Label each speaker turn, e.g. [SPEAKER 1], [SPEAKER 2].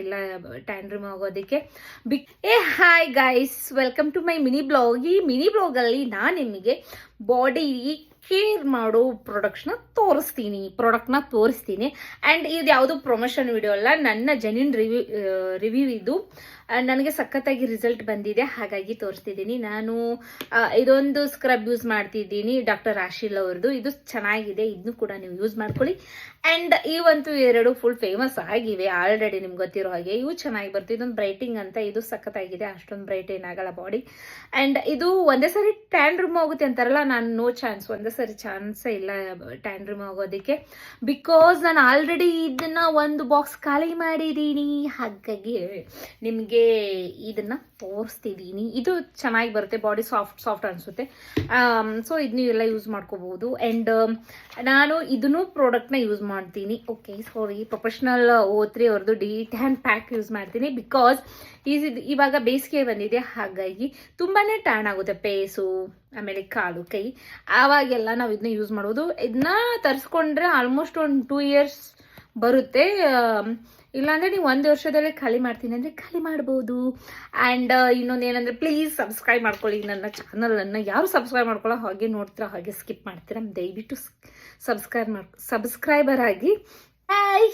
[SPEAKER 1] ಇಲ್ಲ tan remove ಆಗೋದಕ್ಕೆ hi guys, welcome to my mini blog. ಈ ಮಿನಿ ಬ್ಲಾಗಲ್ಲಿ ನಾನು ನಿಮಗೆ ಬಾಡಿ ಕೇರ್ ಮಾಡೋ ಪ್ರಾಡಕ್ಟ್ನ ತೋರಿಸ್ತೀನಿ ಆ್ಯಂಡ್ ಇದು ಯಾವುದು ಪ್ರಮೋಷನ್ ವಿಡಿಯೋ ಅಲ್ಲ, ನನ್ನ ಜೆನ್ಯೂನ್ ರಿವ್ಯೂ ಇದು. ನನಗೆ ಸಖತ್ತಾಗಿ ರಿಸಲ್ಟ್ ಬಂದಿದೆ, ಹಾಗಾಗಿ ತೋರಿಸ್ತಿದ್ದೀನಿ. ನಾನು ಇದೊಂದು ಸ್ಕ್ರಬ್ ಯೂಸ್ ಮಾಡ್ತಿದ್ದೀನಿ, ಡಾಕ್ಟರ್ ರಾಶಿಲ್ ಅವ್ರದ್ದು. ಇದು ಚೆನ್ನಾಗಿದೆ, ಇದನ್ನು ಕೂಡ ನೀವು ಯೂಸ್ ಮಾಡ್ಕೊಳ್ಳಿ. ಆ್ಯಂಡ್ ಇವಂತೂ ಎರಡು ಫುಲ್ ಫೇಮಸ್ ಆಗಿವೆ ಆಲ್ರೆಡಿ, ನಿಮ್ಗೆ ಗೊತ್ತಿರೋ ಹಾಗೆ. ಇವು ಚೆನ್ನಾಗಿ ಬರ್ತದೆ. ಇದೊಂದು ಬ್ರೈಟಿಂಗ್ ಅಂತ, ಇದು ಸಖತ್ತಾಗಿದೆ, ಅಷ್ಟೊಂದು ಬ್ರೈಟ್ ಏನಾಗಲ್ಲ ಬಾಡಿ. ಆ್ಯಂಡ್ ಇದು ಒಂದೇ ಸರಿ ಟ್ಯಾನ್ ರಿಮೂವ್ ಆಗುತ್ತೆ ಅಂತಾರಲ್ಲ, ನಾನು ನೋ ಚಾನ್ಸ್, ಒಂದೇ ಸರಿ ಚಾನ್ಸೇ ಇಲ್ಲ ಟ್ಯಾನ್ ರಿಮೂವ್ ಆಗೋದಕ್ಕೆ. ಬಿಕಾಸ್ ನಾನು ಆಲ್ರೆಡಿ ಇದನ್ನ ಒಂದು ಬಾಕ್ಸ್ ಖಾಲಿ ಮಾಡಿದ್ದೀನಿ, ಹಾಗಾಗಿ ನಿಮಗೆ ಇದನ್ನ ತೋರಿಸ್ತಿದ್ದೀನಿ. ಇದು ಚೆನ್ನಾಗಿ ಬರುತ್ತೆ, ಬಾಡಿ ಸಾಫ್ಟ್ ಅನಿಸುತ್ತೆ. ಸೊ ಇದನ್ನ ಎಲ್ಲ ಯೂಸ್ ಮಾಡ್ಕೋಬಹುದು. ಆ್ಯಂಡ್ ನಾನು ಇದನ್ನು ಪ್ರಾಡಕ್ಟ್ನ ಯೂಸ್ ಮಾಡ್ತೀನಿ. ಓಕೆ, ಸಾರಿ, ಪ್ರೊಫೆಷನಲ್ O3 ಅವ್ರದ್ದು ಡಿ ಟ್ಯಾನ್ ಪ್ಯಾಕ್ ಯೂಸ್ ಮಾಡ್ತೀನಿ. ಬಿಕಾಸ್ ಇವಾಗ ಬೇಸಿಗೆ ಬಂದಿದೆ, ಹಾಗಾಗಿ ತುಂಬಾನೇ ಟ್ಯಾನ್ ಆಗುತ್ತೆ ಫೇಸು, ಆಮೇಲೆ ಕಾಲು, ಕೈ. ಆವಾಗೆಲ್ಲ ನಾವು ಇದನ್ನ ಯೂಸ್ ಮಾಡೋದು. ಇದನ್ನ ತರಿಸ್ಕೊಂಡ್ರೆ ಆಲ್ಮೋಸ್ಟ್ ಒಂದು 2 years ಬರುತ್ತೆ. ಇಲ್ಲಾಂದ್ರೆ ನೀವು 1 ವರ್ಷದಲ್ಲೇ ಖಾಲಿ ಮಾಡ್ತೀನಿ ಅಂದರೆ ಖಾಲಿ ಮಾಡ್ಬೋದು. ಆ್ಯಂಡ್ ಇನ್ನೊಂದು ಏನಂದರೆ, ಪ್ಲೀಸ್ ಸಬ್ಸ್ಕ್ರೈಬ್ ಮಾಡ್ಕೊಳ್ಳಿ ನನ್ನ ಚಾನಲನ್ನು. ಯಾರು ಸಬ್ಸ್ಕ್ರೈಬ್ ಮಾಡ್ಕೊಳ್ಳೋ ಹಾಗೆ ನೋಡ್ತೀರಾ, ಹಾಗೆ ಸ್ಕಿಪ್ ಮಾಡ್ತೀರಾ, ದಯವಿಟ್ಟು ಸಬ್ಸ್ಕ್ರೈಬರ್ ಆಗಿ. ಬಾಯ್.